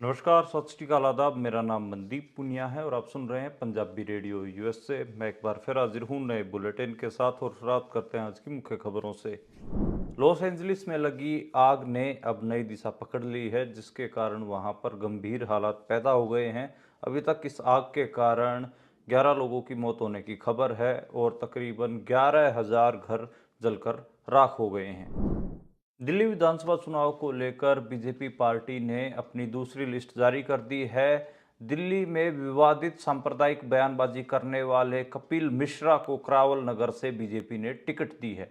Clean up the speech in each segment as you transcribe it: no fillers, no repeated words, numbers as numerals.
नमस्कार, सत श्री अकाल, आदाब। मेरा नाम मनदीप पुनिया है और आप सुन रहे हैं पंजाबी रेडियो यूएस से। मैं एक बार फिर हाजिर हूँ नए बुलेटिन के साथ और शुरुआत करते हैं आज की मुख्य खबरों से। लॉस एंजलिस में लगी आग ने अब नई दिशा पकड़ ली है, जिसके कारण वहां पर गंभीर हालात पैदा हो गए हैं। अभी तक इस आग के कारण 11 लोगों की मौत होने की खबर है और तकरीबन 11,000 घर जलकर राख हो गए हैं। दिल्ली विधानसभा चुनाव को लेकर बीजेपी पार्टी ने अपनी दूसरी लिस्ट जारी कर दी है। दिल्ली में विवादित सांप्रदायिक बयानबाजी करने वाले कपिल मिश्रा को करावल नगर से बीजेपी ने टिकट दी है।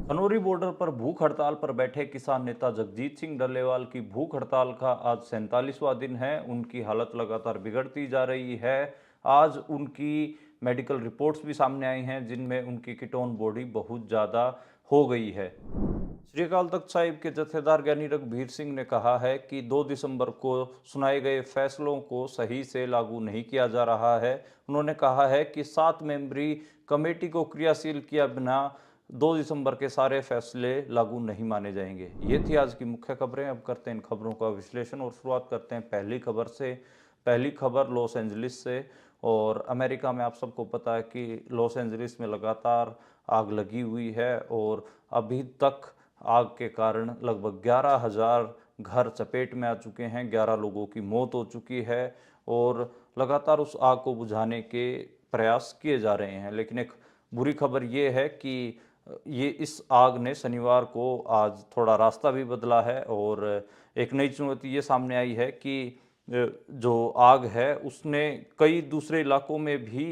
खनौरी बॉर्डर पर भूख हड़ताल पर बैठे किसान नेता जगजीत सिंह डल्लेवाल की भूख हड़ताल का आज 47वां दिन है। उनकी हालत लगातार बिगड़ती जा रही है। आज उनकी मेडिकल रिपोर्ट्स भी सामने आई हैं, जिनमें उनकी कीटोन बॉडी बहुत ज़्यादा हो गई है। श्री अकाल तख्त साहिब के जत्थेदार ज्ञानी रघुबीर सिंह ने कहा है कि 2 दिसंबर को सुनाए गए फैसलों को सही से लागू नहीं किया जा रहा है। उन्होंने कहा है कि 7 मेंबरी कमेटी को क्रियाशील किया बिना 2 दिसंबर के सारे फैसले लागू नहीं माने जाएंगे। ये थी आज की मुख्य खबरें। अब करते हैं इन खबरों का विश्लेषण और शुरुआत करते हैं पहली खबर से। पहली खबर लॉस एंजलिस से। और अमेरिका में आप सबको पता है कि लॉस एंजलिस में लगातार आग लगी हुई है और अभी तक आग के कारण लगभग 11,000 घर चपेट में आ चुके हैं। 11 लोगों की मौत हो चुकी है और लगातार उस आग को बुझाने के प्रयास किए जा रहे हैं। लेकिन एक बुरी खबर ये है कि ये इस आग ने शनिवार को आज थोड़ा रास्ता भी बदला है और एक नई चुनौती ये सामने आई है कि जो आग है उसने कई दूसरे इलाकों में भी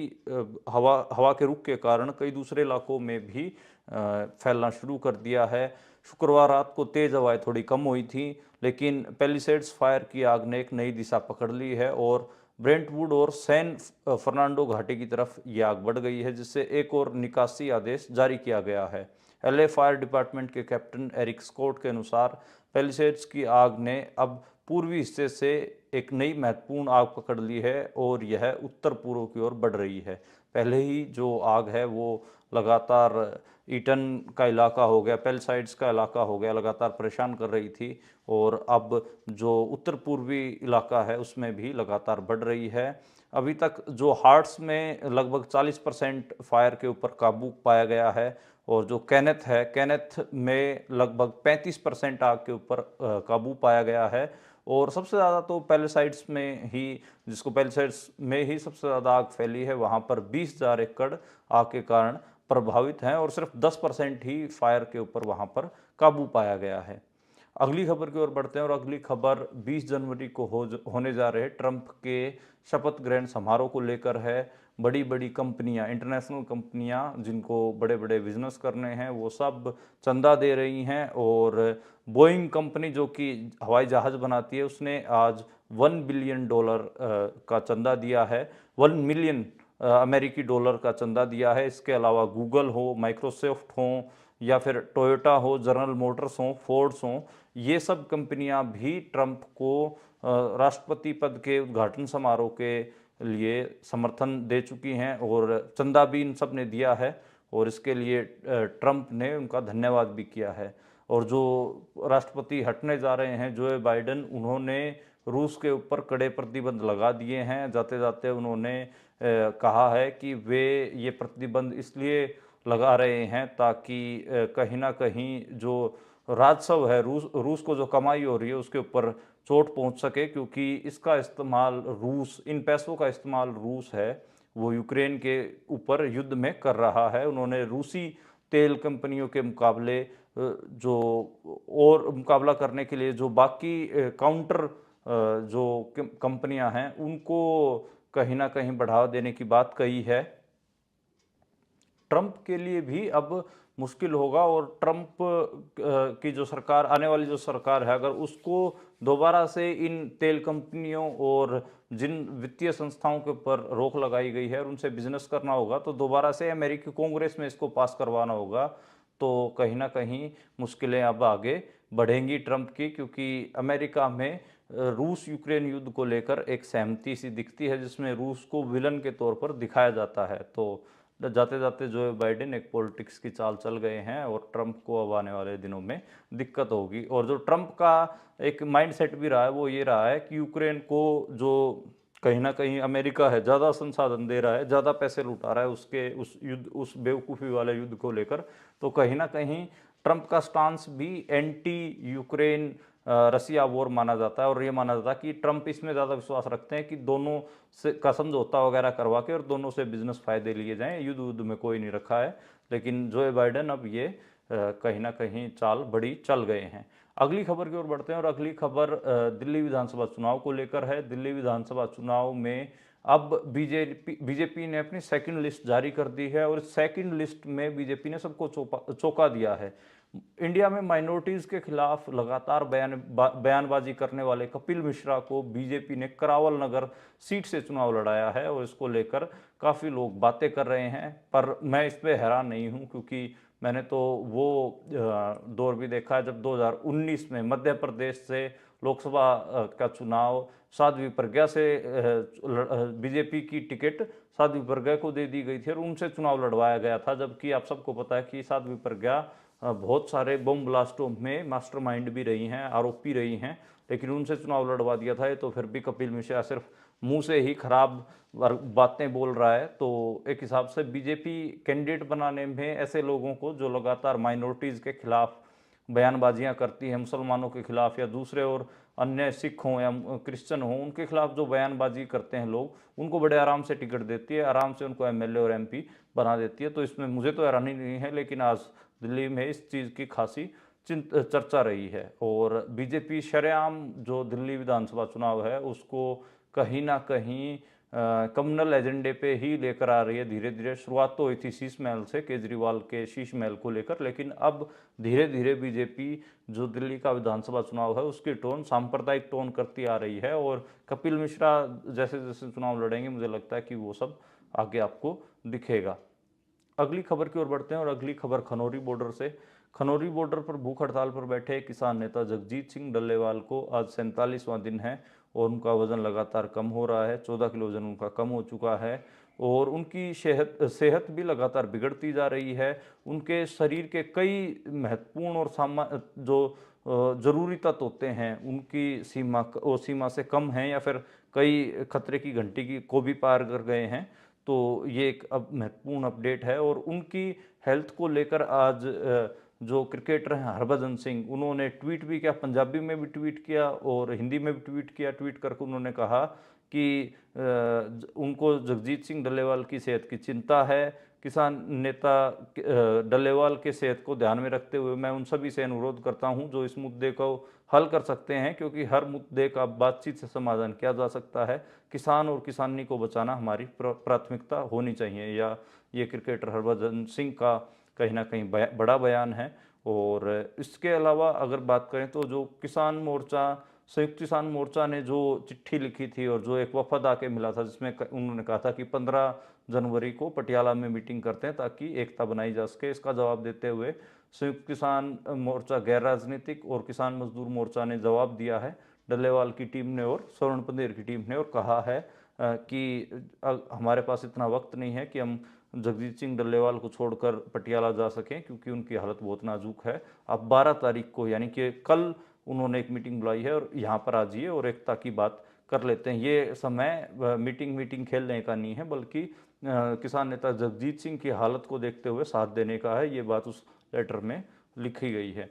हवा हवा के रुख के कारण कई दूसरे इलाकों में भी फैलना शुरू कर दिया है। शुक्रवार रात को तेज हवाएं थोड़ी कम हुई थी, लेकिन पैलिसेड्स फायर की आग ने एक नई दिशा पकड़ ली है और ब्रेंटवुड और सैन फर्नांडो घाटी की तरफ ये आग बढ़ गई है, जिससे एक और निकासी आदेश जारी किया गया है। एलए फायर डिपार्टमेंट के कैप्टन एरिक स्कॉट के अनुसार पैलिसेड्स की आग ने अब पूर्वी हिस्से से एक नई महत्वपूर्ण आग पकड़ ली है और यह उत्तर पूर्व की ओर बढ़ रही है। पहले ही जो आग है वो लगातार ईटन का इलाका हो गया, पैलिसाइड्स का इलाका हो गया, लगातार परेशान कर रही थी और अब जो उत्तर पूर्वी इलाका है उसमें भी लगातार बढ़ रही है। अभी तक जो हार्ट्स में लगभग 40% फायर के ऊपर काबू पाया गया है और जो कैनेथ है, कैनेथ में लगभग 35% आग के ऊपर काबू पाया गया है। और सबसे ज़्यादा तो पैलिसाइड्स में ही, जिसको पैलिसाइड्स में ही सबसे ज़्यादा आग फैली है, वहाँ पर 20,000 एकड़ आग के कारण प्रभावित हैं और सिर्फ 10% ही फायर के ऊपर वहाँ पर काबू पाया गया है। अगली खबर की ओर बढ़ते हैं और अगली खबर 20 जनवरी को होने जा रहे ट्रंप के शपथ ग्रहण समारोह को लेकर है। बड़ी बड़ी कंपनियां, इंटरनेशनल कंपनियां जिनको बड़े बड़े बिजनेस करने हैं, वो सब चंदा दे रही हैं और बोइंग कंपनी जो कि हवाई जहाज़ बनाती है, उसने आज $1 बिलियन का चंदा दिया है। 1 मिलियन अमेरिकी डॉलर का चंदा दिया है। इसके अलावा गूगल हो, माइक्रोसॉफ्ट हो या फिर टोयोटा हो, जनरल मोटर्स हो, फोर्ड्स हो, ये सब कंपनियां भी ट्रंप को राष्ट्रपति पद के उद्घाटन समारोह के लिए समर्थन दे चुकी हैं और चंदा भी इन सब ने दिया है और इसके लिए ट्रंप ने उनका धन्यवाद भी किया है। और जो राष्ट्रपति हटने जा रहे हैं जो बाइडन, उन्होंने रूस के ऊपर कड़े प्रतिबंध लगा दिए हैं। जाते जाते उन्होंने कहा है कि वे ये प्रतिबंध इसलिए लगा रहे हैं ताकि कहीं ना कहीं जो राजस्व है, रूस को जो कमाई हो रही है उसके ऊपर चोट पहुंच सके, क्योंकि इसका इस्तेमाल रूस, इन पैसों का इस्तेमाल रूस है वो यूक्रेन के ऊपर युद्ध में कर रहा है। उन्होंने रूसी तेल कंपनियों के मुकाबले जो और मुकाबला करने के लिए जो बाकी काउंटर जो कंपनियां हैं उनको कहीं ना कहीं बढ़ावा देने की बात कही है। ट्रंप के लिए भी अब मुश्किल होगा और ट्रंप की जो सरकार, आने वाली जो सरकार है, अगर उसको दोबारा से इन तेल कंपनियों और जिन वित्तीय संस्थाओं के ऊपर रोक लगाई गई है और उनसे बिजनेस करना होगा, तो दोबारा से अमेरिकी कांग्रेस में इसको पास करवाना होगा। तो कहीं ना कहीं मुश्किलें अब आगे बढ़ेंगी ट्रंप की, क्योंकि अमेरिका में रूस यूक्रेन युद्ध को लेकर एक सहमति सी दिखती है जिसमें रूस को विलन के तौर पर दिखाया जाता है। तो जाते जाते जो बाइडेन एक पॉलिटिक्स की चाल चल गए हैं और ट्रंप को अब आने वाले दिनों में दिक्कत होगी। और जो ट्रंप का एक माइंडसेट भी रहा है वो ये रहा है कि यूक्रेन को जो कहीं ना कहीं अमेरिका है ज़्यादा संसाधन दे रहा है, ज़्यादा पैसे लुटा रहा है उसके उस युद्ध, उस बेवकूफ़ी वाले युद्ध को लेकर, तो कहीं ना कहीं ट्रंप का स्टांस भी एंटी यूक्रेन रसिया वॉर माना जाता है। और ये माना जाता है कि ट्रंप इसमें ज़्यादा विश्वास रखते हैं कि दोनों से का समझौता वगैरह करवा के और दोनों से बिजनेस फायदे लिए जाएं, युद्ध में कोई नहीं रखा है। लेकिन जो बाइडेन अब ये कहीं ना कहीं चाल बड़ी चल गए हैं। अगली खबर की ओर बढ़ते हैं और अगली खबर दिल्ली विधानसभा चुनाव को लेकर है। दिल्ली विधानसभा चुनाव में अब बीजेपी ने अपनी सेकंड लिस्ट जारी कर दी है और सेकंड लिस्ट में बीजेपी ने सबको चौंका दिया है। इंडिया में माइनॉरिटीज के खिलाफ लगातार बयानबाजी करने वाले कपिल मिश्रा को बीजेपी ने करावल नगर सीट से चुनाव लड़ाया है और इसको लेकर काफ़ी लोग बातें कर रहे हैं। पर मैं इस पर हैरान नहीं हूं, क्योंकि मैंने तो वो दौर भी देखा है जब 2019 में मध्य प्रदेश से लोकसभा का चुनाव साध्वी प्रज्ञा से बीजेपी की टिकट साध्वी प्रज्ञा को दे दी गई थी और उनसे चुनाव लड़वाया गया था। जबकि आप सबको पता है कि साध्वी प्रज्ञा बहुत सारे बम ब्लास्टों में मास्टरमाइंड भी रही हैं, आरोपी रही हैं, लेकिन उनसे चुनाव लड़वा दिया था। तो फिर भी कपिल मिश्रा सिर्फ मुंह से ही खराब बातें बोल रहा है। तो एक हिसाब से बीजेपी कैंडिडेट बनाने में ऐसे लोगों को जो लगातार माइनॉरिटीज़ के खिलाफ बयानबाजियां करती है, मुसलमानों के खिलाफ या दूसरे और अन्य सिख हों या क्रिश्चियन हों, उनके खिलाफ जो बयानबाजी करते हैं लोग, उनको बड़े आराम से टिकट देती है, आराम से उनको एमएलए और एमपी बना देती है। तो इसमें मुझे तो हैरानी नहीं है, लेकिन आज दिल्ली में इस चीज़ की खासी चर्चा रही है। और बीजेपी शरेआम जो दिल्ली विधानसभा चुनाव है उसको कहीं ना कहीं कम्युनल एजेंडे पे ही लेकर आ रही है। धीरे धीरे शुरुआत तो हुई थी शीश महल से, केजरीवाल के शीश महल को लेकर, लेकिन अब धीरे धीरे बीजेपी जो दिल्ली का विधानसभा चुनाव है उसकी टोन सांप्रदायिक टोन करती आ रही है। और कपिल मिश्रा जैसे जैसे चुनाव लड़ेंगे मुझे लगता है कि वो सब आगे आपको दिखेगा। अगली खबर की ओर बढ़ते हैं और अगली खबर खनौरी बॉर्डर से। खनौरी बॉर्डर पर भूख हड़ताल पर बैठे किसान नेता जगजीत सिंह डल्लेवाल को आज 47वां दिन है और उनका वजन लगातार कम हो रहा है। 14 किलो वजन उनका कम हो चुका है और उनकी सेहत भी लगातार बिगड़ती जा रही है। उनके शरीर के कई महत्वपूर्ण और जो जरूरी तत्व होते हैं उनकी सीमा से कम है या फिर कई खतरे की घंटी की को भी पार कर गए हैं। तो ये एक अब महत्वपूर्ण अपडेट है। और उनकी हेल्थ को लेकर आज जो क्रिकेटर हैं हरभजन सिंह, उन्होंने ट्वीट भी किया, पंजाबी में भी ट्वीट किया और हिंदी में भी ट्वीट किया। ट्वीट करके उन्होंने कहा कि उनको जगजीत सिंह डल्लेवाल की सेहत की चिंता है। किसान नेता डल्लेवाल के सेहत को ध्यान में रखते हुए मैं उन सभी से अनुरोध करता हूं जो इस मुद्दे को हल कर सकते हैं, क्योंकि हर मुद्दे का बातचीत से समाधान किया जा सकता है। किसान और किसानी को बचाना हमारी प्राथमिकता होनी चाहिए। या ये क्रिकेटर हरभजन सिंह का कहीं ना कहीं बड़ा बयान है। और इसके अलावा अगर बात करें तो जो किसान मोर्चा, संयुक्त किसान मोर्चा ने जो चिट्ठी लिखी थी और जो एक वफद आके मिला था जिसमें उन्होंने कहा था कि 15 जनवरी को पटियाला में मीटिंग करते हैं ताकि एकता बनाई जा सके, इसका जवाब देते हुए संयुक्त किसान मोर्चा गैर राजनीतिक और किसान मजदूर मोर्चा ने जवाब दिया है डल्लेवाल की टीम ने और स्वर्ण पंदेर की टीम ने, और कहा है कि हमारे पास इतना वक्त नहीं है कि हम जगजीत सिंह डल्लेवाल को छोड़कर पटियाला जा सकें, क्योंकि उनकी हालत बहुत नाजुक है। अब 12 तारीख को यानी कि कल उन्होंने एक मीटिंग बुलाई है और यहाँ पर आ जाइए और एकता की बात कर लेते हैं। ये समय मीटिंग खेलने का नहीं है, बल्कि किसान नेता जगजीत सिंह की हालत को देखते हुए साथ देने का है। ये बात उस लेटर में लिखी गई है।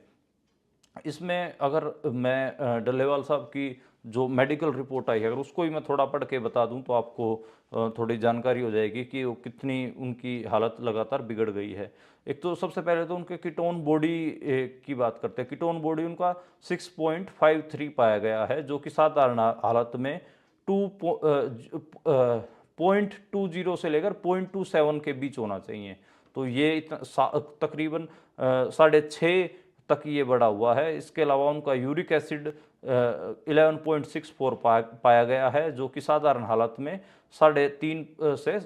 इसमें अगर मैं डल्लेवाल साहब की जो मेडिकल रिपोर्ट आई है अगर उसको ही मैं थोड़ा पढ़ के बता दूं तो आपको थोड़ी जानकारी हो जाएगी कि वो कितनी उनकी हालत लगातार बिगड़ गई है। एक तो सबसे पहले तो उनके कीटोन बॉडी की बात करते हैं। कीटोन बॉडी उनका 6.53 पाया गया है, जो कि साधारण हालत में 2.20 से लेकर 0.27 के बीच होना चाहिए। तो ये तकरीबन 6.5 तक ये बढ़ा हुआ है। इसके अलावा उनका यूरिक एसिड 11.64 पाया गया है, जो कि साधारण हालत में 3.5 से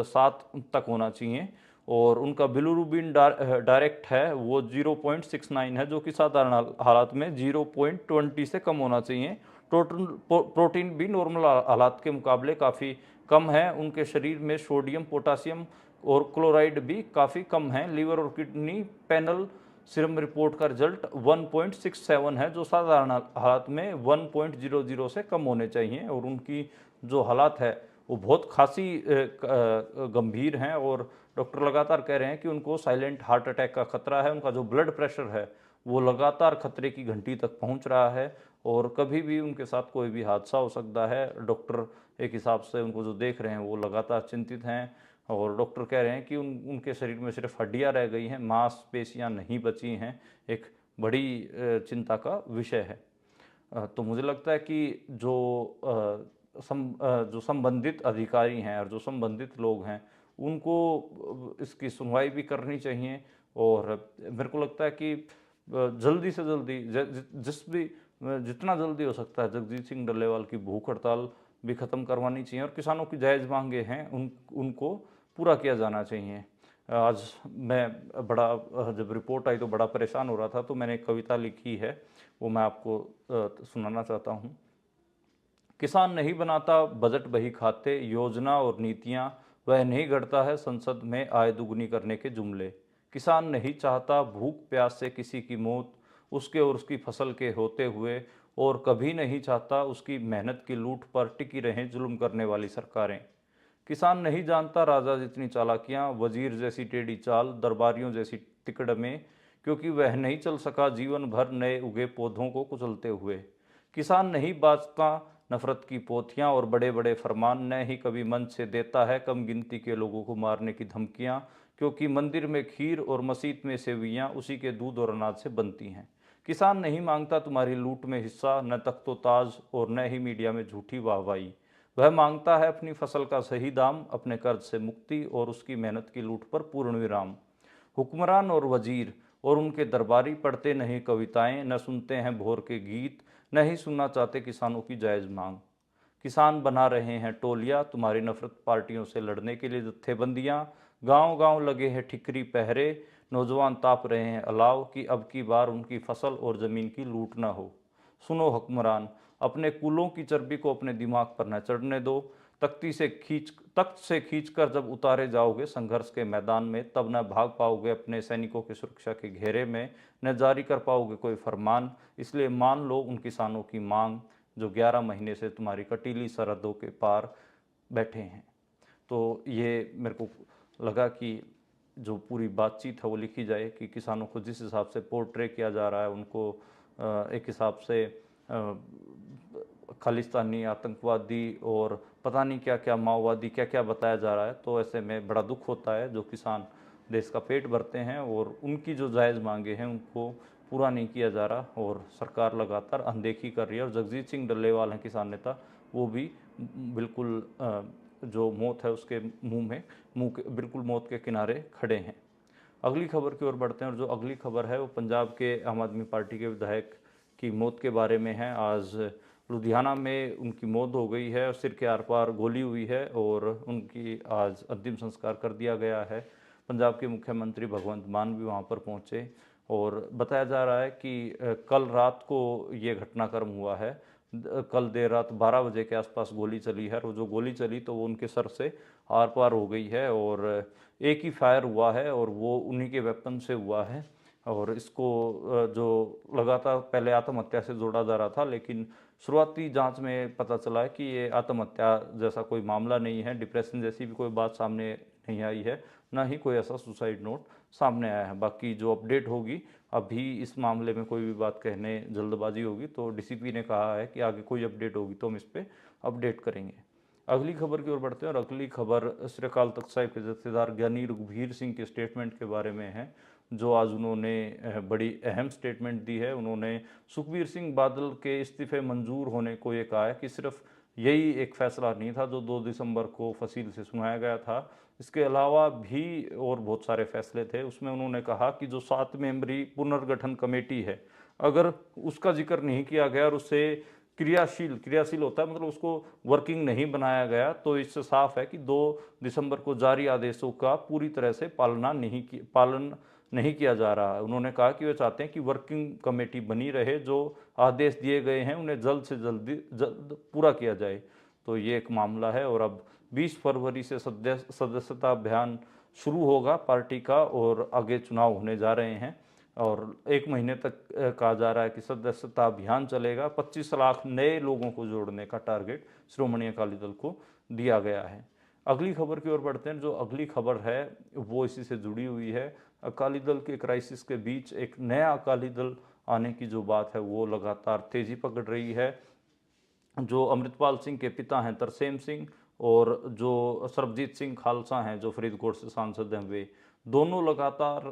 7 तक होना चाहिए। और उनका बिलिरुबिन डायरेक्ट है वो 0.69 है, जो कि साधारण हालत में 0.20 से कम होना चाहिए। प्रोटीन भी नॉर्मल हालात के मुकाबले काफ़ी कम है। उनके शरीर में सोडियम पोटासियम और क्लोराइड भी काफ़ी कम है। लीवर और किडनी पैनल सीरम रिपोर्ट का रिजल्ट 1.67 है, जो साधारण हालात में 1.00 से कम होने चाहिए, और उनकी जो हालात है वो बहुत खासी गंभीर हैं, और डॉक्टर लगातार कह रहे हैं कि उनको साइलेंट हार्ट अटैक का खतरा है। उनका जो ब्लड प्रेशर है वो लगातार खतरे की घंटी तक पहुंच रहा है, और कभी भी उनके साथ कोई भी हादसा हो सकता है। डॉक्टर एक हिसाब से उनको जो देख रहे हैं वो लगातार चिंतित हैं, और डॉक्टर कह रहे हैं कि उनके शरीर में सिर्फ हड्डियां रह गई हैं, मांसपेशियां नहीं बची हैं। एक बड़ी चिंता का विषय है। तो मुझे लगता है कि जो संबंधित अधिकारी हैं और जो संबंधित लोग हैं उनको इसकी सुनवाई भी करनी चाहिए, और मेरे को लगता है कि जल्दी से जल्दी जितना जल्दी हो सकता है जगजीत सिंह डल्लेवाल की भूख हड़ताल भी ख़त्म करवानी चाहिए, और किसानों की जायज़ मांगे हैं उनको पूरा किया जाना चाहिए। आज मैं जब रिपोर्ट आई तो बड़ा परेशान हो रहा था, तो मैंने एक कविता लिखी है, वो मैं आपको सुनाना चाहता हूँ। किसान नहीं बनाता बजट बही खाते, योजना और नीतियां वह नहीं गढ़ता है संसद में आय दुगनी करने के जुमले। किसान नहीं चाहता भूख प्यास से किसी की मौत, उसके और उसकी फसल के होते हुए, और कभी नहीं चाहता उसकी मेहनत की लूट पर टिकी रहें जुल्म करने वाली सरकारें। किसान नहीं जानता राजा जितनी चालाकियां, वजीर जैसी टेढ़ी चाल, दरबारियों जैसी तिकड़में, क्योंकि वह नहीं चल सका जीवन भर नए उगे पौधों को कुचलते हुए। किसान नहीं बाजता नफरत की पोथियां और बड़े बड़े फरमान, न ही कभी मंच से देता है कम गिनती के लोगों को मारने की धमकियां, क्योंकि मंदिर में खीर और मस्जिद में सेवियां उसी के दूध और अनाज से बनती हैं। किसान नहीं मांगता तुम्हारी लूट में हिस्सा, न तख्तो ताज और न ही मीडिया में झूठी वाहवाही। वह मांगता है अपनी फसल का सही दाम, अपने कर्ज से मुक्ति और उसकी मेहनत की लूट पर पूर्ण विराम। हुक्मरान और वजीर और उनके दरबारी पढ़ते नहीं कविताएं, न सुनते हैं भोर के गीत, न ही सुनना चाहते किसानों की जायज़ मांग। किसान बना रहे हैं टोलियां तुम्हारी नफरत पार्टियों से लड़ने के लिए जत्थेबंदियां, गांव गांव लगे हैं ठिकरी पहरे, नौजवान ताप रहे हैं अलाव की अब की बार उनकी फसल और ज़मीन की लूट न हो। सुनो हुक्मरान, अपने कुलों की चर्बी को अपने दिमाग पर न चढ़ने दो। तख्त से खींचकर जब उतारे जाओगे संघर्ष के मैदान में, तब न भाग पाओगे अपने सैनिकों की सुरक्षा के घेरे में, न जारी कर पाओगे कोई फरमान। इसलिए मान लो उन किसानों की मांग जो 11 महीने से तुम्हारी कटीली सरहदों के पार बैठे हैं। तो ये मेरे को लगा कि जो पूरी बातचीत है वो लिखी जाए, कि किसानों को जिस हिसाब से पोर्ट्रे किया जा रहा है, उनको एक हिसाब से खालिस्तानी आतंकवादी और पता नहीं क्या क्या माओवादी क्या क्या बताया जा रहा है। तो ऐसे में बड़ा दुख होता है, जो किसान देश का पेट भरते हैं और उनकी जो जायज़ मांगे हैं उनको पूरा नहीं किया जा रहा, और सरकार लगातार अनदेखी कर रही है। और जगजीत सिंह डल्लेवाल हैं किसान नेता, वो भी बिल्कुल जो मौत है उसके बिल्कुल मौत के किनारे खड़े हैं। अगली खबर की ओर बढ़ते हैं, और जो अगली खबर है वो पंजाब के आम आदमी पार्टी के विधायक की मौत के बारे में है। आज लुधियाना में उनकी मौत हो गई है, सिर के आर पार गोली हुई है, और उनकी आज अंतिम संस्कार कर दिया गया है। पंजाब के मुख्यमंत्री भगवंत मान भी वहाँ पर पहुँचे, और बताया जा रहा है कि कल रात को ये घटनाक्रम हुआ है। कल देर रात 12 बजे के आसपास गोली चली है, और जो गोली चली तो वो उनके सर से आर पार हो गई है, और एक ही फायर हुआ है और वो उन्हीं के वेपन से हुआ है। और इसको जो लगातार पहले आत्महत्या से जोड़ा जा रहा था, लेकिन शुरुआती जांच में पता चला है कि ये आत्महत्या जैसा कोई मामला नहीं है, डिप्रेशन जैसी भी कोई बात सामने नहीं आई है, ना ही कोई ऐसा सुसाइड नोट सामने आया है। बाकी जो अपडेट होगी, अभी इस मामले में कोई भी बात कहने जल्दबाजी होगी तो डीसीपी ने कहा है कि आगे कोई अपडेट होगी तो हम इस पर अपडेट करेंगे। अगली खबर की ओर बढ़ते हैं, और अगली खबर श्री अकाल तख्त साहिब के जत्थेदार ज्ञानी रघुवीर सिंह के स्टेटमेंट के बारे में है, जो आज उन्होंने बड़ी अहम स्टेटमेंट दी है। उन्होंने सुखबीर सिंह बादल के इस्तीफे मंजूर होने को ये कहा है कि सिर्फ यही एक फैसला नहीं था जो 2 दिसंबर को फसील से सुनाया गया था, इसके अलावा भी और बहुत सारे फैसले थे। उसमें उन्होंने कहा कि जो 7 मेंबरी पुनर्गठन कमेटी है, अगर उसका जिक्र नहीं किया गया और उससे क्रियाशील होता है, मतलब उसको वर्किंग नहीं बनाया गया, तो इससे साफ है कि 2 दिसंबर को जारी आदेशों का पूरी तरह से पालन नहीं किया जा रहा है। उन्होंने कहा कि वे चाहते हैं कि वर्किंग कमेटी बनी रहे, जो आदेश दिए गए हैं उन्हें जल्द से जल्द पूरा किया जाए। तो ये एक मामला है, और अब 20 फरवरी से सदस्यता अभियान शुरू होगा पार्टी का और आगे चुनाव होने जा रहे हैं और 1 महीने तक कहा जा रहा है कि सदस्यता अभियान चलेगा। 25 लाख नए लोगों को जोड़ने का टारगेट श्रोमणी अकाली दल को दिया गया है। अगली खबर की ओर बढ़ते हैं। जो अगली खबर है वो इसी से जुड़ी हुई है। अकाली दल के क्राइसिस के बीच एक नया अकाली दल आने की जो बात है वो लगातार तेजी पकड़ रही है। जो अमृतपाल सिंह के पिता हैं तरसेम सिंह और जो सरबजीत सिंह खालसा हैं जो फरीदकोट से सांसद हैं, वे दोनों लगातार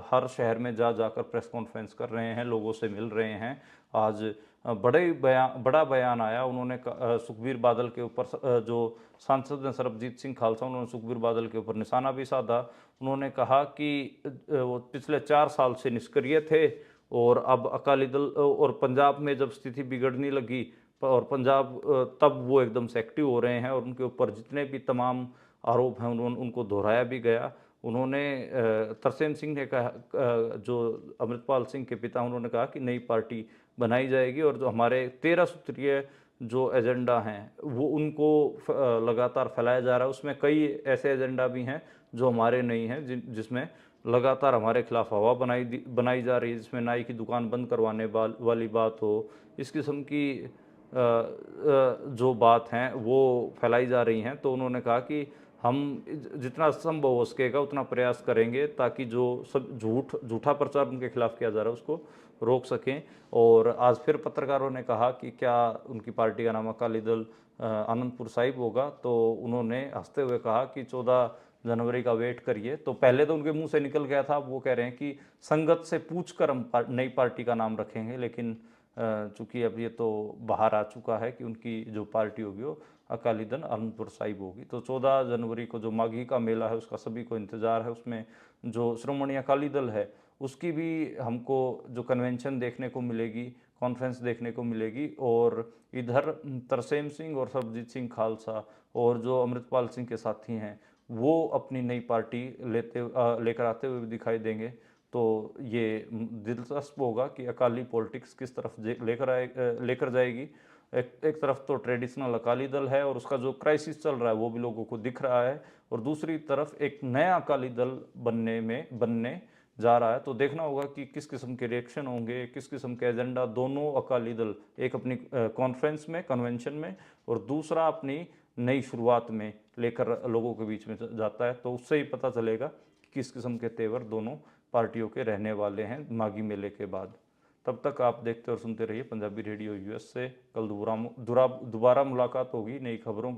हर शहर में जा जाकर प्रेस कॉन्फ्रेंस कर रहे हैं, लोगों से मिल रहे हैं। आज बड़ा बयान आया। उन्होंने सुखबीर बादल के ऊपर जो सांसद हैं सरबजीत सिंह खालसा, उन्होंने सुखबीर बादल के ऊपर निशाना भी साधा। उन्होंने कहा कि वो पिछले 4 साल से निष्क्रिय थे और अब अकाली दल और पंजाब में जब स्थिति बिगड़ने लगी और पंजाब तब वो एकदम से एक्टिव हो रहे हैं और उनके ऊपर जितने भी तमाम आरोप हैं उनको दोहराया भी गया। उन्होंने तरसेम सिंह ने कहा, जो अमृतपाल सिंह के पिता, उन्होंने कहा कि नई पार्टी बनाई जाएगी और जो हमारे 13 सूत्रीय जो एजेंडा हैं वो उनको लगातार फैलाया जा रहा है। उसमें कई ऐसे एजेंडा भी हैं जो हमारे नहीं हैं, जिसमें लगातार हमारे खिलाफ हवा बनाई जा रही है, जिसमें नाई की दुकान बंद करवाने वाली बात हो, इस किस्म की जो बात हैं वो फैलाई जा रही हैं। तो उन्होंने कहा कि हम जितना संभव हो सकेगा उतना प्रयास करेंगे ताकि जो सब झूठा प्रचार उनके खिलाफ किया जा रहा है उसको रोक सकें। और आज फिर पत्रकारों ने कहा कि क्या उनकी पार्टी का नाम अकाली दल आनंदपुर साहिब होगा, तो उन्होंने हंसते हुए कहा कि 14 जनवरी का वेट करिए। तो पहले तो उनके मुंह से निकल गया था, वो कह रहे हैं कि संगत से पूछकर हम नई पार्टी का नाम रखेंगे, लेकिन चूंकि अब ये तो बाहर आ चुका है कि उनकी जो पार्टी होगी वो अकाली दल आनंदपुर साहिब होगी। तो 14 जनवरी को जो माघी का मेला है उसका सभी को इंतज़ार है। उसमें जो श्रोमणी अकाली दल है उसकी भी हमको जो कन्वेंशन देखने को मिलेगी, कॉन्फ्रेंस देखने को मिलेगी। और इधर तरसेम सिंह और सरबजीत सिंह खालसा और जो अमृतपाल सिंह के साथी हैं वो अपनी नई पार्टी लेकर आते हुए भी दिखाई देंगे। तो ये दिलचस्प होगा कि अकाली पॉलिटिक्स किस तरफ लेकर जाएगी। एक तरफ तो ट्रेडिशनल अकाली दल है और उसका जो क्राइसिस चल रहा है वो भी लोगों को दिख रहा है, और दूसरी तरफ एक नया अकाली दल बनने जा रहा है। तो देखना होगा कि किस किस्म के रिएक्शन होंगे, किस किस्म के एजेंडा दोनों अकाली दल, एक अपनी कॉन्फ्रेंस में, कन्वेंशन में, और दूसरा अपनी नई शुरुआत में लेकर लोगों के बीच में जाता है। तो उससे ही पता चलेगा कि किस किस्म के तेवर दोनों पार्टियों के रहने वाले हैं माघी मेले के बाद। तब तक आप देखते और सुनते रहिए पंजाबी रेडियो यूएस से। कल दोबारा मुलाकात होगी नई खबरों के